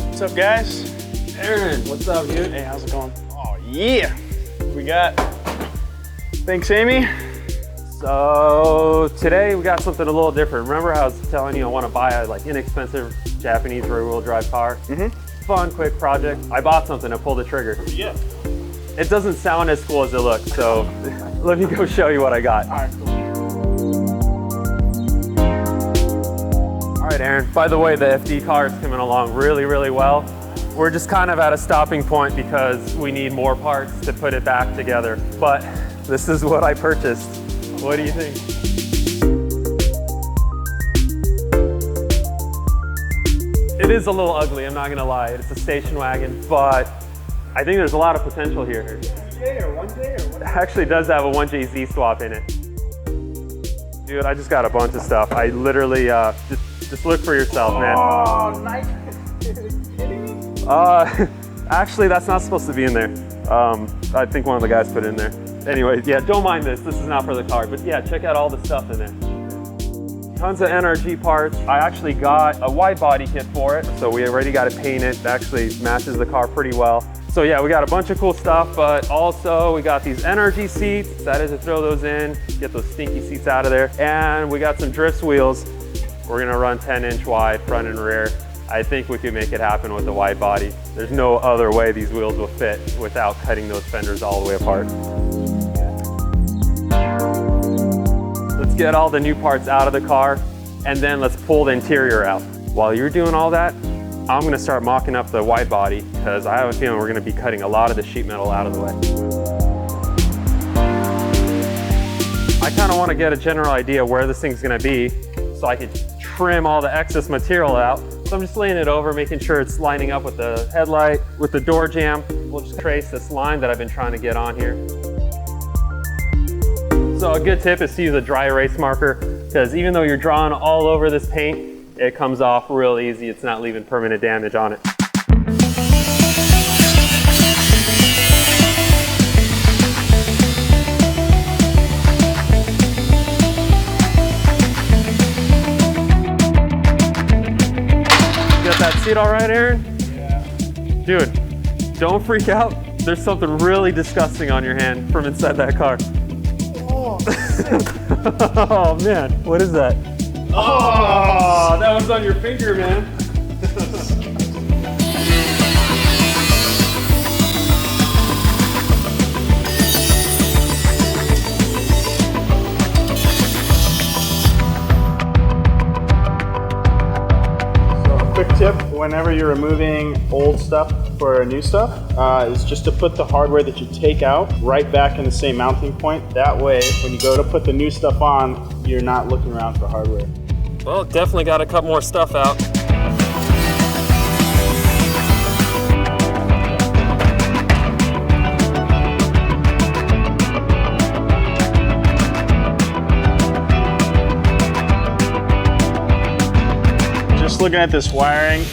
What's up, guys? Aaron, what's up, dude? Hey, how's it going? Oh, yeah. We got, thanks, Amy. So today we got something a little different. Remember how I was telling you I want to buy a inexpensive Japanese rear-wheel drive car? Fun, quick project. I bought something, I pulled the trigger. Yeah. It doesn't sound as cool as it looks, so let me go show you what I got. All right, cool. All right, Aaron, by the way, the FD car is coming along really, really well. We're just kind of at a stopping point because we need more parts to put it back together. But this is what I purchased. What do you think? It is a little ugly, I'm not gonna lie. It's a station wagon, but I think there's a lot of potential here. 2J or 1J or what? It actually does have a 1J Z swap in it. Dude, I just got a bunch of stuff. I literally, just look for yourself, man. Oh, nice. Are you kidding me? Actually, that's not supposed to be in there. I think one of the guys put it in there. Anyway, yeah, don't mind this. This is not for the car, but yeah, check out all the stuff in there. Tons of NRG parts. I actually got a wide body kit for it, so we already got it painted. It actually matches the car pretty well. So yeah, we got a bunch of cool stuff, but also we got these NRG seats. Excited to throw those in, get those stinky seats out of there. And we got some drifts wheels. We're gonna run 10-inch wide, front and rear. I think we could make it happen with the wide body. There's no other way these wheels will fit without cutting those fenders all the way apart. Let's get all the new parts out of the car, and then let's pull the interior out. While you're doing all that, I'm gonna start mocking up the wide body because I have a feeling we're gonna be cutting a lot of the sheet metal out of the way. I kind of want to get a general idea where this thing's gonna be so I can trim all the excess material out. So I'm just laying it over, making sure it's lining up with the headlight, with the door jamb. We'll just trace this line that I've been trying to get on here. So a good tip is to use a dry erase marker, because even though you're drawing all over this paint, it comes off real easy. It's not leaving permanent damage on it. Got that seat all right, Aaron? Yeah. Dude, don't freak out. There's something really disgusting on your hand from inside that car. Oh, Oh man, what is that? Oh, that was on your finger, man. quick tip, whenever you're removing old stuff for new stuff, is just to put the hardware that you take out right back in the same mounting point. That way, when you go to put the new stuff on, you're not looking around for hardware. Well, definitely got to cut more stuff out. Just looking at this wiring.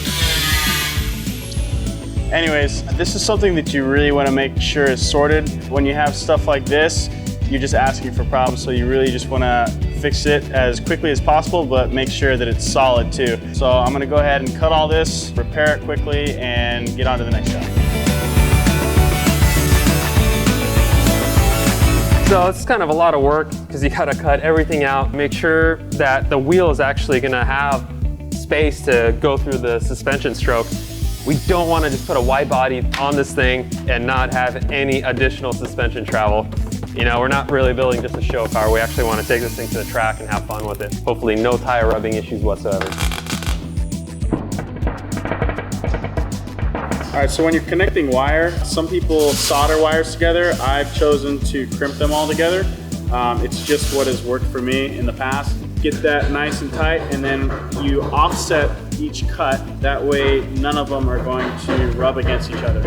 Anyways, this is something that you really want to make sure is sorted. When you have stuff like this, you're just asking for problems, so you really just want to fix it as quickly as possible, but make sure that it's solid too. So I'm going to go ahead and cut all this, repair it quickly, and get on to the next job. So it's kind of a lot of work because you got to cut everything out, make sure that the wheel is actually going to have space to go through the suspension stroke. We don't want to just put a wide body on this thing and not have any additional suspension travel. You know, we're not really building just a show car. We actually want to take this thing to the track and have fun with it. Hopefully no tire rubbing issues whatsoever. All right, so when you're connecting wire, some people solder wires together. I've chosen to crimp them all together. It's just what has worked for me in the past. Get that nice and tight, and then you offset each cut. That way, none of them are going to rub against each other.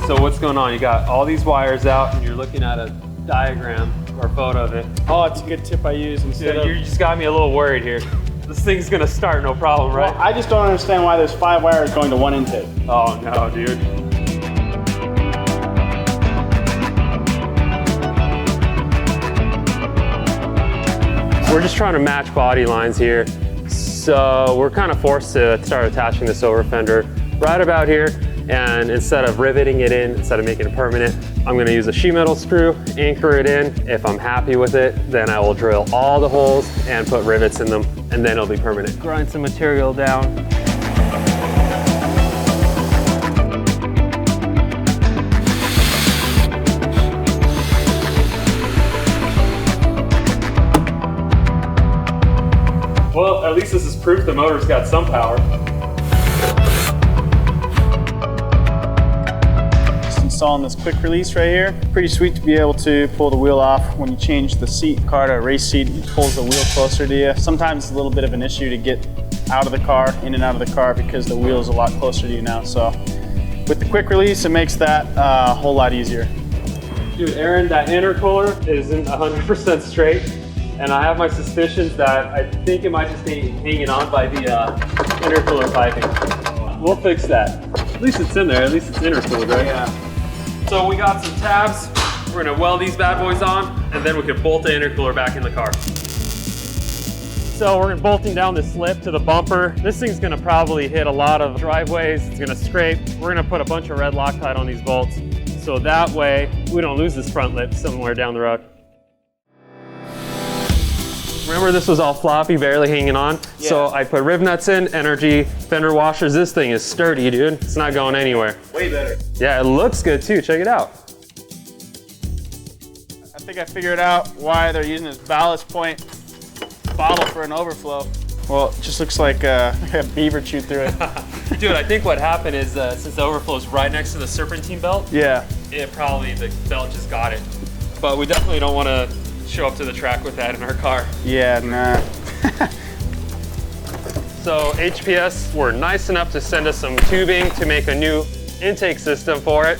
So what's going on? You got all these wires out and you're looking at a diagram or photo of it. Oh, it's a good tip I use instead Dude, you just got me a little worried here. This thing's gonna start no problem, right? Well, I just don't understand why there's 5 wires going to 1 intake. Oh no, dude. We're just trying to match body lines here. So we're kind of forced to start attaching this over fender right about here. And instead of riveting it in, instead of making it permanent, I'm gonna use a sheet metal screw, anchor it in. If I'm happy with it, then I will drill all the holes and put rivets in them, and then it'll be permanent. Grind some material down. Well, at least this is proof the motor's got some power. Installing this quick release right here. Pretty sweet to be able to pull the wheel off when you change the seat car to a race seat. It pulls the wheel closer to you. Sometimes it's a little bit of an issue to get out of the car, in and out of the car, because the wheel is a lot closer to you now. So with the quick release, it makes that a whole lot easier. Dude, Aaron, that intercooler isn't 100% straight, and I have my suspicions that I think it might just be hanging on by the intercooler piping. We'll fix that. At least it's in there. At least it's intercooled, right? Yeah. So we got some tabs. We're gonna weld these bad boys on, and then we can bolt the intercooler back in the car. So we're bolting down this lip to the bumper. This thing's gonna probably hit a lot of driveways. It's gonna scrape. We're gonna put a bunch of red Loctite on these bolts, so that way we don't lose this front lip somewhere down the road. Remember, this was all floppy, barely hanging on. Yeah. So I put rib nuts in, energy, fender washers. This thing is sturdy, dude. It's not going anywhere. Way better. Yeah, it looks good too. Check it out. I think I figured out why they're using this ballast point bottle for an overflow. Well, it just looks like a beaver chewed through it. Dude, I think what happened is since the overflow is right next to the serpentine belt, the belt just got it. But we definitely don't want to show up to the track with that in our car. Yeah, nah. So HPS were nice enough to send us some tubing to make a new intake system for it,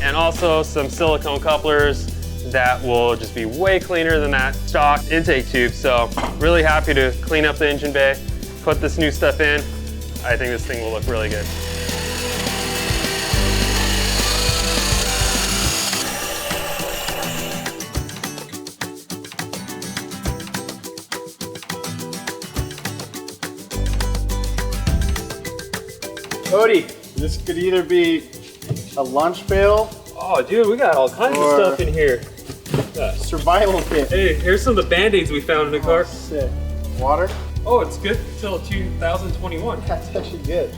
and also some silicone couplers that will just be way cleaner than that stock intake tube. So really happy to clean up the engine bay, put this new stuff in. I think this thing will look really good. Cody, this could either be a lunch pail. Oh, dude, we got all kinds of stuff in here. Survival kit. Hey, here's some of the Band-Aids we found in the car. Sick. Water? Oh, it's good until 2021. That's actually good.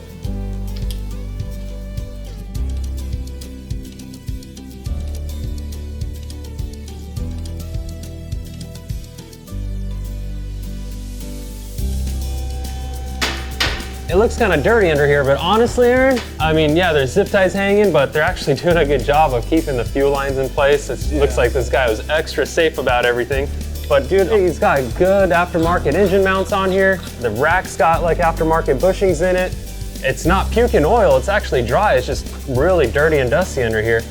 It looks kind of dirty under here, but honestly, Aaron, I mean, yeah, there's zip ties hanging, but they're actually doing a good job of keeping the fuel lines in place. It looks like this guy was extra safe about everything. But dude, he's got good aftermarket engine mounts on here. The rack's got like aftermarket bushings in it. It's not puking oil, it's actually dry. It's just really dirty and dusty under here.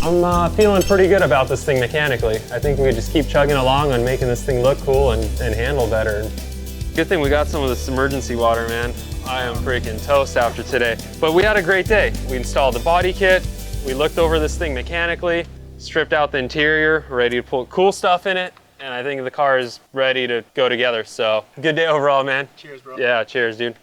I'm feeling pretty good about this thing mechanically. I think we just keep chugging along on making this thing look cool and handle better. Good thing we got some of this emergency water, man. I am freaking toast after today. But we had a great day. We installed the body kit. We looked over this thing mechanically, stripped out the interior, ready to put cool stuff in it. And I think the car is ready to go together. So good day overall, man. Cheers, bro. Yeah, cheers, dude.